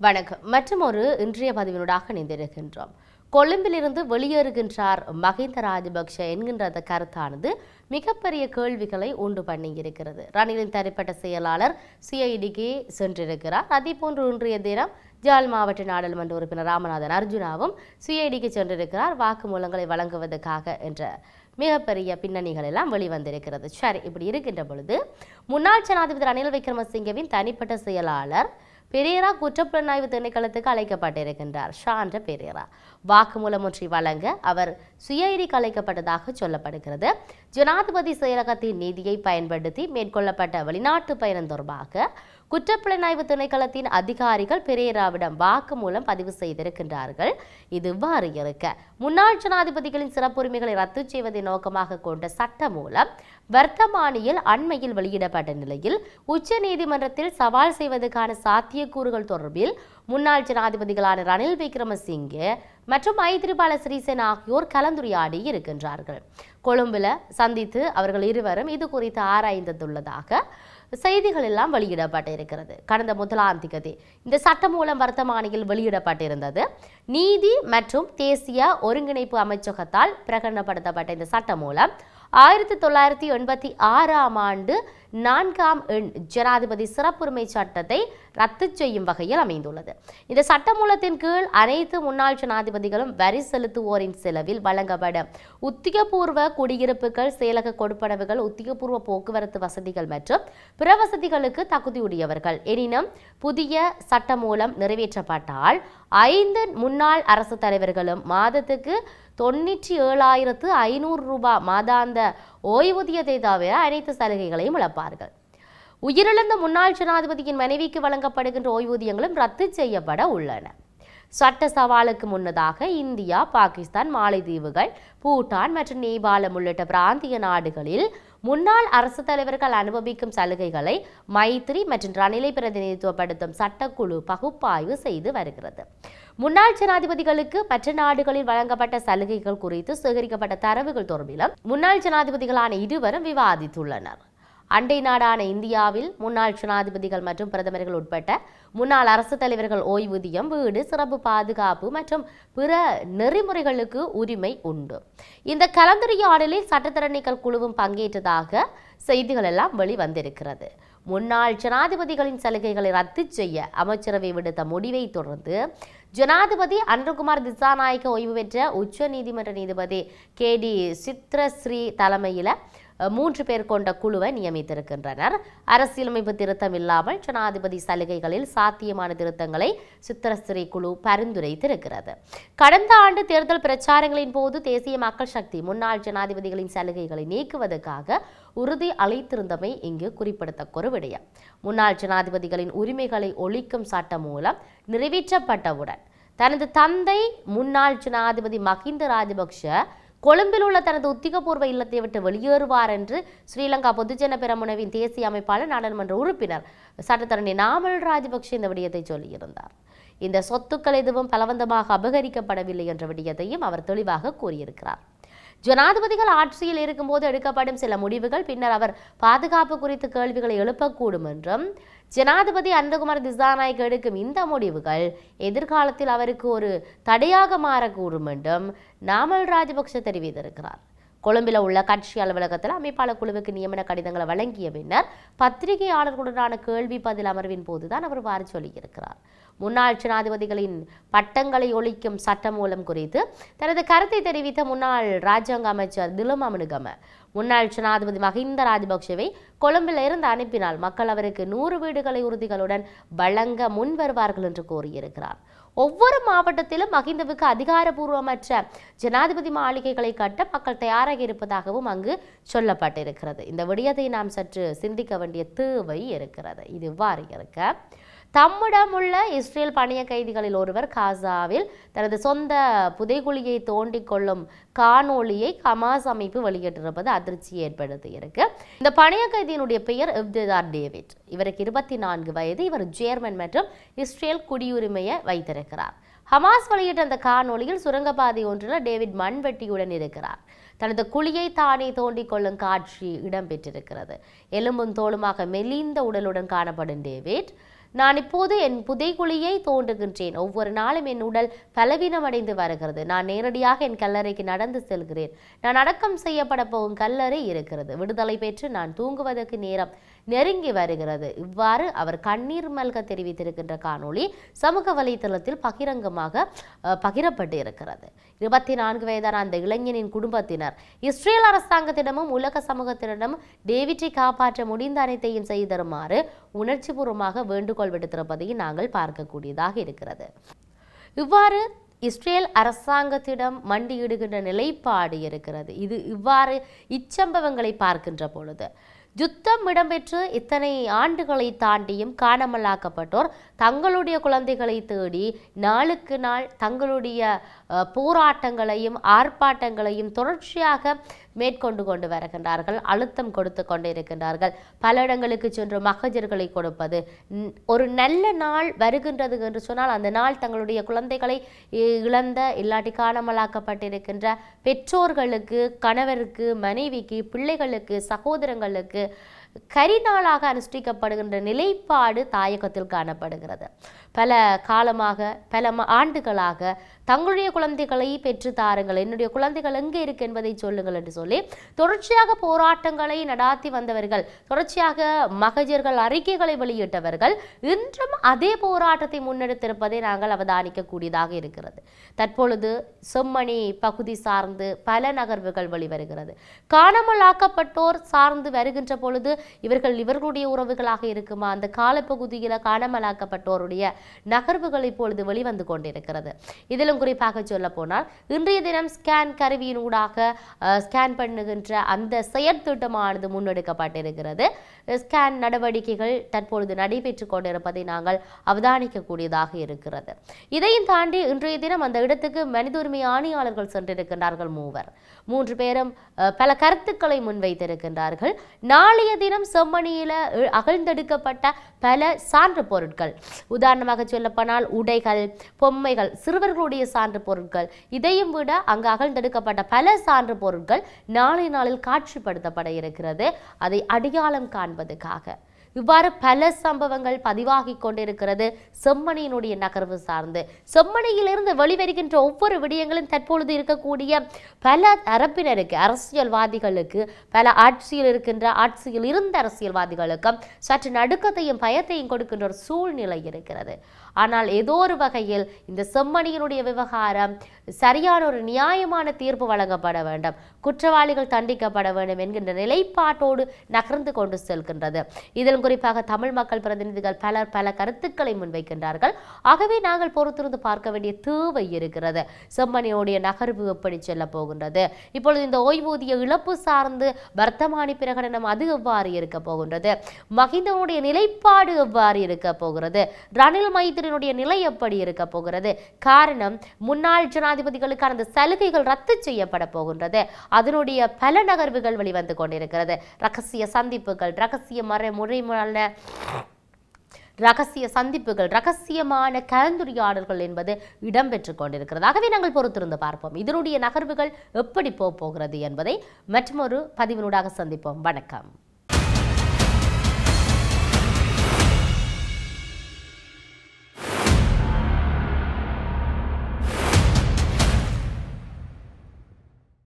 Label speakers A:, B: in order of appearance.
A: வணக்கம். மற்றும் ஒரு இன்றைய பதிவினூடாக இணைந்திருக்கின்றோம். கொழும்பிலிருந்து வெளியேறுகின்றார் மஹிந்த ராஜபக்ஷ என்கின்ற கருத்தானது மிகப்பெரிய கேள்விகளை உண்டு பண்ணியிருக்கிறது. ரணிலின் தனிப்பட்ட செயலாளர் சிஐடிக்கு சென்றிருக்கிறார். அதேபோன்று இன்றைய தினம் ஜாழ் மாவட்ட நாடாளுமன்ற உறுப்பினர் ராமநாதன் அர்ஜுனாவும் சிஐடிக்கு சென்றிருக்கிறார் வாக்குமூலங்களை வழங்குவதற்காக என்ற மிகப்பெரிய பின்னணிகள் எல்லாம் வெளிவந்திருக்கிறது. சரி, இப்படி இருக்கின்ற பொழுது முன்னாள் ஜனாதிபதி ரணில் விக்ரமசிங்கவின் தனிப்பட்ட செயலாளர் பெரேரா குற்றப்புலனாய்வு திணைக்களத்துக்கு அழைக்கப்பட்டிருக்கின்றார். ஷாண்ட பெரேரா வாக்குமூலம் ஒன்றை வழங்க அவர் சிஐடிக்கு அழைக்கப்பட்டதாக சொல்லப்படுகிறது. ஜனாதிபதி செயலகத்தின் நிதியை பயன்படுத்தி மேற்கொள்ளப்பட்ட வெளிநாட்டு பயணம் தொடர்பாக குற்றப்புலனாய்வு திணைக்களத்தின் அதிகாரிகள் பெரேராவிடம் வாக்குமூலம் பதிவு செய்திருக்கின்றார்கள். இது இவ்வாறு இருக்க, முன்னாள் ஜனாதிபதிகளின் சிறப்புரிமைகளை ரத்து செய்வதை நோக்கமாக கொண்ட சட்ட மூலம் வர்த்தமானியில் அண்மையில் வெளியிடப்பட்ட நிலையில் உச்ச நீதிமன்றத்தில் சவால் செய்வதற்கான சாத்தியக்கூறுகள் தொடர்பில் முன்னாள் ஜனாதிபதிகளான ரணில் விக்ரமசிங்கே மற்றும் மைத்ரிபால சிறிசேன ஆகியோர் கலந்துரையாடி இருக்கின்றார்கள். கொழும்பில் சந்தித்து அவர்கள் இருவரும் இது குறித்து ஆராய்ந்துள்ளதாக செய்திகள் எல்லாம் வெளியிடப்பட்டிருக்கிறது. கடந்த 1ஆம் தேதி இந்த சட்டமூலம் வர்த்தமானியில் வெளியிடப்பட்டிருந்தது. நீதி மற்றும் தேசிய ஒருங்கிணைப்பு அமைச்சகத்தால் பிரகடனப்படுத்தப்பட்ட இந்த சட்டமூலம் 1986ஆம் ஆண்டு 4ஆம் எண் ஜனாதிபதி சிறப்புரிமை சட்டத்தை ரத்து செய்யும் வகையில் அமைந்துள்ளது. இந்த சட்டமூலத்தின் கீழ் அனைத்து முன்னாள் ஜனாதிபதிகளும் வரி செலுத்துவோரின் செலவில் வழங்கப்படும் உத்தியோகபூர்வ குடியிருப்புகள், செயலக கொடுப்பனவுகள், உத்தியோகபூர்வ போக்குவரத்து வசதிகள் மற்றும் பிற வசதிகளுக்கு தகுதியுடையவர்கள். எனினும் புதிய சட்டமூலம் நிறைவேற்றப்பட்டால் 5 முன்னாள் அரசு தலைவர்களும் மாதத்துக்கு 97,500 ரூபாய் மாதாந்த ஓய்வூதியத்தை தவிர அனைத்து சலுகைகளையும் இழப்பார்கள். உயிரிழந்த முன்னாள் ஜனாதிபதியின் மனைவிக்கு வழங்கப்படுகின்ற ஓய்வூதியங்களும் ரத்து செய்யப்பட உள்ளன. சட்ட சவாலுக்கு முன்னதாக இந்தியா, பாகிஸ்தான், மாலைதீவுகள், பூட்டான் மற்றும் நேபாளம் உள்ளிட்ட பிராந்திய நாடுகளில் முன்னாள் அரசு தலைவர்கள் அனுபவிக்கும் சலுகைகளை மைத்ரி மற்றும் ரணிலை பிரதிநிதித்துவப்படுத்தும் சட்டக்குழு பகுப்பாய்வு செய்து வருகிறது. முன்னாள் ஜனாதிபதிகளுக்கு மற்ற நாடுகளில் வழங்கப்பட்ட சலுகைகள் குறித்து சேகரிக்கப்பட்ட தரவுகள் தொடர்பிலும் முன்னாள் ஜனாதிபதிகளான இருவரும் விவாதித்துள்ளனர். அண்டை நாடான இந்தியாவில் முன்னாள் ஜனாதிபதிகள் மற்றும் பிரதமர்கள் உட்பட்ட முன்னாள் அரசு தலைவர்கள் ஓய்வூதியம், வீடு, சிறப்பு பாதுகாப்பு மற்றும் பிற நெறிமுறைகளுக்கு உரிமை உண்டு. இந்த கலந்துரையாடலில் சட்டத்தரணிகள் குழுவும் பங்கேற்றதாக செய்திகள் எல்லாம் வெளிவந்திருக்கிறது. முன்னாள் ஜனாதிபதிகளின் சலுகைகளை ரத்து செய்ய அமைச்சரவை விடுத்த முடிவை தொடர்ந்து ஜனாதிபதி அனுரகுமார் திசாநாயக்க ஓய்வு பெற்ற உச்ச நீதிமன்ற நீதிபதி KD சித்ரஸ்ரீ தலைமையில் 3 பேர் கொண்ட குழுவை நியமித்திருக்கின்றனர். அரசியலமைப்பு திருத்தம் இல்லாமல் ஜனாதிபதி சலுகைகளில் சாத்தியமான திருத்தங்களை சித்ரஸ்ரீ குழு பரிந்துரைத்திருக்கிறது. கடந்த ஆண்டு தேர்தல் பிரச்சாரங்களின் போது தேசிய மக்கள் சக்தி முன்னாள் ஜனாதிபதிகளின் சலுகைகளை நீக்குவதற்காக உறுதி அளித்திருந்தமை இங்கு குறிப்பிடத்தக்க ஒரு விடயம். முன்னாள் ஜனாதிபதிகளின் உரிமைகளை ஒழிக்கும் சட்டம் மூலம் நிறைவேற்றப்பட்டவுடன் தனது தந்தை முன்னாள் ஜனாதிபதி மஹிந்த ராஜபக்ஷ கொழும்பில் உள்ள தனது உத்தியோகபூர்வ இல்லத்தை விட்டு வெளியேறுவார் என்று ஸ்ரீலங்கா பொதுஜன பெரமுனவின் தேசிய அமைப்பாளர் நாடாளுமன்ற உறுப்பினர் சட்டத்தரணி நாமல் ராஜபக்ஷ இந்த விடயத்தை சொல்லியிருந்தார். இந்த சொத்துக்கள் எதுவும் பலவந்தமாக அபகரிக்கப்படவில்லை என்ற விடயத்தையும் அவர் தெளிவாக கூறியிருக்கிறார். ஜனாதிபதிகள் ஆட்சியில் இருக்கும்போது எடுக்கப்படும் சில முடிவுகள் பின்னர் அவர் பாதுகாப்பு குறித்து கேள்விகளை எழுப்பக்கூடும் என்றும், ஜனாதிபதி அனுரகுமார் திசாநாயக்க எடுக்கும் இந்த முடிவுகள் எதிர்காலத்தில் அவருக்கு ஒரு தடையாக மாறக்கூடும் என்றும் நாமல் ராஜபக்ஷ தெரிவித்திருக்கிறார். கொழும்பில் உள்ள கட்சி அலுவலகத்தில் அமைப்பாளர் குழுவுக்கு நியமன கடிதங்களை வழங்கிய பின்னர் பத்திரிகையாளர்களுடனான கேள்வி பதில் அமர்வின் போதுதான் அவர் வாரி சொல்லியிருக்கிறார். முன்னாள் ஜனாதிபதிகளின் பட்டங்களை ஒழிக்கும் சட்டமூலம் குறித்து தனது கருத்தை தெரிவித்த முன்னாள் ராஜாங்க அமைச்சர் திலும் அமனுகம முன்னாள் ஜனாதிபதி மஹிந்த ராஜபக்ஷவை கொழும்பில் இருந்து அனுப்பினால் மக்கள் அவருக்கு 100 வீடுகளை உறுதிகளுடன் வழங்க முன்வருவார்கள் என்று கூறியிருக்கிறார். ஒவ்வொரு மாவட்டத்திலும் மஹிந்தவுக்கு அதிகாரபூர்வமற்ற ஜனாதிபதி மாளிகைகளை கட்ட மக்கள் தயாராக இருப்பதாகவும் அங்கு சொல்லப்பட்டிருக்கிறது. இந்த விடயத்தை நாம் சற்று சிந்திக்க வேண்டிய தேவை இருக்கிறது. இது இவ்வாறு இருக்க, தம்மிடம் உள்ள இஸ்ரேல் பணிய கைதிகளில் ஒருவர் காசாவில் தனது சொந்த புதைகுழியை தோண்டிக் கொள்ளும் காணொளியை ஹமாஸ் அமைப்பு வெளியிட்டிருப்பது அதிர்ச்சியை ஏற்படுத்தியிருக்கு. இந்த பணிய கைதியினுடைய பெயர் இப்திதார் டேவிட். இவருக்கு 24 வயது. இவர் ஜேர்மன் மற்றும் இஸ்ரேல் குடியுரிமையை வைத்திருக்கிறார். ஹமாஸ் வெளியிட்ட அந்த காணொளியில் சுரங்கப்பாதை ஒன்றில் டேவிட் மண்வெட்டியுடன் இருக்கிறார். தனது குழியை தானே தோண்டிக் கொள்ளும் காட்சி இடம்பெற்றிருக்கிறது. எலும்பும் தோளுமாக மெலிந்த உடலுடன் காணப்படும் டேவிட் நான் இப்போது என் புதைகுழியை தோண்டுகின்றேன். ஒவ்வொரு நாளும் என் உடல் பலவீனமடைந்து வருகிறது. நான் நேரடியாக என் கல்லறைக்கு நடந்து செல்கிறேன். நான் அடக்கம் செய்யப்பட போகும் கல்லறை இருக்கிறது. விடுதலை பெற்று நான் தூங்குவதற்கு நேரம் நெருங்கி வருகிறது. இவ்வாறு அவர் கண்ணீர் மல்க தெரிவித்திருக்கின்ற காணொளி சமூக வலைதளத்தில் பகிரங்கமாக பகிரப்பட்டு இருக்கிறது. 24 வயதான அந்த இளைஞனின் குடும்பத்தினர் இஸ்ரேல் அரசாங்கத்திடமும் உலக சமூகத்திடமும் டேவிட்டை காப்பாற்ற முடிந்த அனைத்தையும் செய்து தருமாறு உணர்ச்சிபூர்வமாக வேண்டுகோள் விடுத்திருப்பதையும் நாங்கள் பார்க்கக்கூடியதாக இருக்கிறது. இவ்வாறு இஸ்ரேல் அரசாங்கத்திடம் மண்டியிடுகின்ற நிலைப்பாடு இருக்கிறது. இது இவ்வாறு இச்சம்பவங்களை பார்க்கின்ற பொழுது யுத்தம் இடம்பெற்று இத்தனை ஆண்டுகளை தாண்டியும் காணாமலாக்கப்பட்டோர் தங்களுடைய குழந்தைகளை தேடி நாளுக்கு நாள் தங்களுடைய போராட்டங்களையும் ஆர்ப்பாட்டங்களையும் தொடர்ச்சியாக மேற்கொண்டு கொண்டு வருகின்றார்கள். அழுத்தம் கொடுத்து கொண்டு இருக்கின்றார்கள். பல இடங்களுக்கு சென்று மகஜர்களை கொடுப்பது, ஒரு நல்ல நாள் வருகின்றது என்று சொன்னால் அந்த நாள் தங்களுடைய குழந்தைகளை இழந்த இல்லாட்டி காணாமலாக்கப்பட்டிருக்கின்ற பெற்றோர்களுக்கு, கணவருக்கு, மனைவிக்கு, பிள்ளைகளுக்கு, சகோதரங்களுக்கு கரிநாளாக அனுஷ்டிக்கப்படுகின்ற நிலைப்பாடு தாயகத்தில் காணப்படுகிறது. பல காலமாக பல ஆண்டுகளாக தங்களுடைய குழந்தைகளை பெற்று தாருங்கள், என்னுடைய குழந்தைகள் எங்கே இருக்கு என்பதை சொல்லுங்கள் என்று சொல்லி தொடர்ச்சியாக போராட்டங்களை நடாத்தி வந்தவர்கள், தொடர்ச்சியாக மகஜர்கள் அறிக்கைகளை வெளியிட்டவர்கள் இன்றும் அதே போராட்டத்தை முன்னெடுத்திருப்பதை நாங்கள் அவதானிக்கக்கூடியதாக இருக்கிறது. தற்பொழுது செம்மணி பகுதி சார்ந்து பல நகர்வுகள் வெளிவருகிறது. காணாமல் ஆக்கப்பட்டோர் சார்ந்து வருகின்ற பொழுது இவர்களுடைய உறவுகளாக இருக்குமா? அந்த காலப்பகுதியில் காணாமலாக்கப்பட்டோருடைய நகர்வுகள் இப்பொழுது வெளிவந்து கொண்டிருக்கிறது. இதிலும் குறிப்பாக சொல்ல போனால் இன்றைய தினம் ஸ்கேன் கருவியினூடாக ஸ்கேன் பண்ணுகின்ற அந்த செயற்திட்டமானது முன்னெடுக்கப்பட்டிருக்கிறது. ஸ்கேன் நடவடிக்கைகள் தற்பொழுது நடைபெற்றுக் கொண்டிருப்பதை நாங்கள் அவதானிக்கக்கூடியதாக இருக்கிறது. இதையும் தாண்டி இன்றைய தினம் அந்த இடத்துக்கு மனித உரிமை ஆணையாளர்கள் சென்றிருக்கின்றார்கள். 3 பேரும் பல கருத்துக்களை முன்வைத்திருக்கின்றார்கள். நாளைய தினம் செம்மணியில அகழ்ந்தெடுக்கப்பட்ட பல சான்று பொருட்கள், உதாரணமாக சொல்லப்போனால் உடைகள், பொம்மைகள், சிறுவர்களுடைய சான்று பொருட்கள், இதையும் விட அங்கு அகழ்ந்தெடுக்கப்பட்ட பல சான்று பொருட்கள் நாளை நாளில் காட்சிப்படுத்தப்பட இருக்கிறது. அதை அடையாளம் காண்பதற்காக இவ்வாறு பல சம்பவங்கள் பதிவாகி கொண்டிருக்கிறது. செம்மணியினுடைய நகர்வு சார்ந்து செம்மணியிலிருந்து வெளிவருகின்ற ஒவ்வொரு விடயங்களும் தற்பொழுது இருக்கக்கூடிய பல தரப்பினருக்கு, அரசியல்வாதிகளுக்கு, பல ஆட்சியில் இருந்த அரசியல்வாதிகளுக்கும் சற்று நடுக்கத்தையும் பயத்தையும் கொடுக்கின்ற ஒரு சூழ்நிலை இருக்கிறது. ஆனால் ஏதோ ஒரு வகையில் இந்த செம்மணியினுடைய விவகாரம் சரியான ஒரு நியாயமான தீர்ப்பு வழங்கப்பட வேண்டும், குற்றவாளிகள் தண்டிக்கப்பட வேண்டும் என்கின்ற நிலைப்பாட்டோடு நகர்ந்து கொண்டு செல்கின்றது. இதிலும் குறிப்பாக தமிழ் மக்கள் பிரதிநிதிகள் பலர் பல கருத்துக்களை முன்வைக்கின்றார்கள். ஆகவே நாங்கள் பொறுத்திருந்து பார்க்க வேண்டிய தேவை இருக்கிறது. செம்மணியுடைய நகர்வு எப்படி செல்ல போகின்றது? இப்பொழுது இந்த ஓய்வூதிய இழப்பு சார்ந்து வர்த்தமானி பிரகடனம் அது எவ்வாறு இருக்க போகின்றது? மஹிந்தனுடைய நிலைப்பாடு எவ்வாறு இருக்க போகிறது? ரணில் மைத்திரியினுடைய நிலை எப்படி இருக்க போகிறது? காரணம், முன்னாள் ஜனாதிபதிகளுக்கான அந்த சலுகைகள் ரத்து செய்யப்பட போகின்றது. அதனுடைய பல நகர்வுகள் வெளிவந்து கொண்டிருக்கிறது. ரகசிய சந்திப்புகள், ரகசிய சந்திப்புகள், ரகசியமான கலந்துரையாடல்கள் என்பது இடம்பெற்றுக் கொண்டிருக்கிறது. ஆகவே நாங்கள் பொறுத்திருந்து பார்ப்போம் இதனுடைய நகர்வுகள் எப்படி போகிறது என்பதை மற்றொரு பதிவினூடாக சந்திப்போம். வணக்கம்.